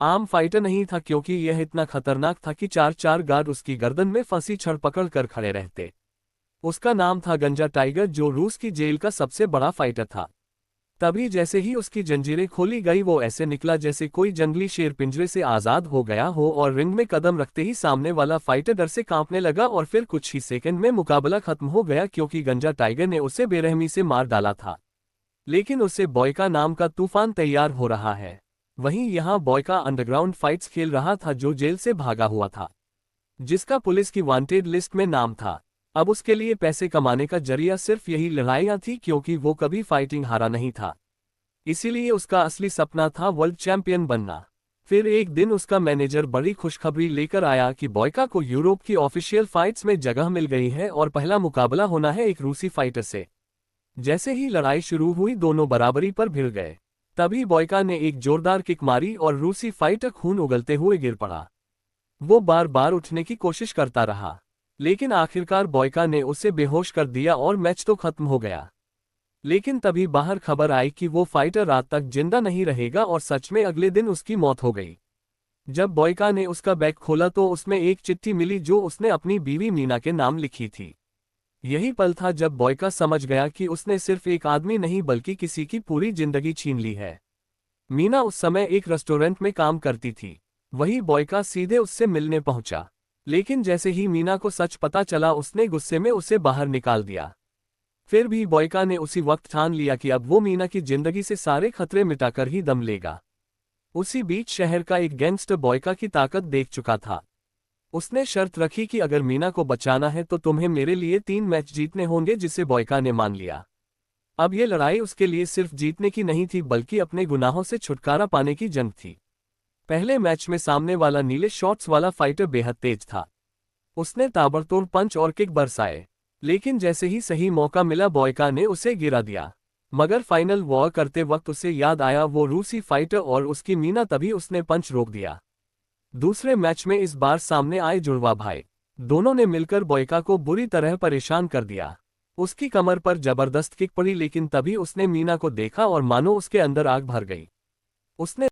आम फाइटर नहीं था, क्योंकि यह इतना खतरनाक था कि चार चार गार्ड उसकी गर्दन में फंसी छड़ पकड़ कर खड़े रहते। उसका नाम था गंजा टाइगर, जो रूस की जेल का सबसे बड़ा फाइटर था। तभी जैसे ही उसकी जंजीरें खोली गई, वो ऐसे निकला जैसे कोई जंगली शेर पिंजरे से आजाद हो गया हो, और रिंग में कदम रखते ही सामने वाला फाइटर डर से कांपने लगा और फिर कुछ ही सेकंड में मुकाबला खत्म हो गया, क्योंकि गंजा टाइगर ने उसे बेरहमी से मार डाला था। लेकिन उससे बॉयका नाम का तूफान तैयार हो रहा है। वहीं यहाँ बॉयका अंडरग्राउंड फाइट्स खेल रहा था, जो जेल से भागा हुआ था, जिसका पुलिस की वांटेड लिस्ट में नाम था। अब उसके लिए पैसे कमाने का जरिया सिर्फ यही लड़ाइयाँ थी, क्योंकि वो कभी फाइटिंग हारा नहीं था। इसीलिए उसका असली सपना था वर्ल्ड चैंपियन बनना। फिर एक दिन उसका मैनेजर बड़ी खुशखबरी लेकर आया कि बॉयका को यूरोप की ऑफिशियल फाइट्स में जगह मिल गई है और पहला मुकाबला होना है एक रूसी फाइटर से। जैसे ही लड़ाई शुरू हुई, दोनों बराबरी पर भिड़ गए। तभी बॉयका ने एक जोरदार किक मारी और रूसी फाइटर खून उगलते हुए गिर पड़ा। वो बार बार उठने की कोशिश करता रहा, लेकिन आखिरकार बॉयका ने उसे बेहोश कर दिया और मैच तो खत्म हो गया। लेकिन तभी बाहर खबर आई कि वो फाइटर रात तक जिंदा नहीं रहेगा, और सच में अगले दिन उसकी मौत हो गई। जब बॉयका ने उसका बैग खोला तो उसमें एक चिट्ठी मिली, जो उसने अपनी बीवी मीना के नाम लिखी थी। यही पल था जब बॉयका समझ गया कि उसने सिर्फ एक आदमी नहीं, बल्कि किसी की पूरी जिंदगी छीन ली है। मीना उस समय एक रेस्टोरेंट में काम करती थी। वही बॉयका सीधे उससे मिलने पहुंचा। लेकिन जैसे ही मीना को सच पता चला, उसने गुस्से में उसे बाहर निकाल दिया। फिर भी बॉयका ने उसी वक्त ठान लिया कि अब वो मीना की जिंदगी से सारे खतरे मिटाकर ही दम लेगा। उसी बीच शहर का एक गैंगस्टर बॉयका की ताकत देख चुका था। उसने शर्त रखी कि अगर मीना को बचाना है तो तुम्हें मेरे लिए 3 मैच जीतने होंगे, जिसे बॉयका ने मान लिया। अब ये लड़ाई उसके लिए सिर्फ जीतने की नहीं थी, बल्कि अपने गुनाहों से छुटकारा पाने की जंग थी। पहले मैच में सामने वाला नीले शॉट्स वाला फाइटर बेहद तेज था। उसने ताबड़तोड़ पंच और किक बरसाए, लेकिन जैसे ही सही मौका मिला, बॉयका ने उसे गिरा दिया। मगर फाइनल वॉर करते वक्त उसे याद आया वो रूसी फाइटर और उसकी मीना, तभी उसने पंच रोक दिया। दूसरे मैच में इस बार सामने आए जुड़वा भाई। दोनों ने मिलकर बॉयका को बुरी तरह परेशान कर दिया। उसकी कमर पर जबरदस्त किक पड़ी, लेकिन तभी उसने मीना को देखा और मानो उसके अंदर आग भर गई। उसने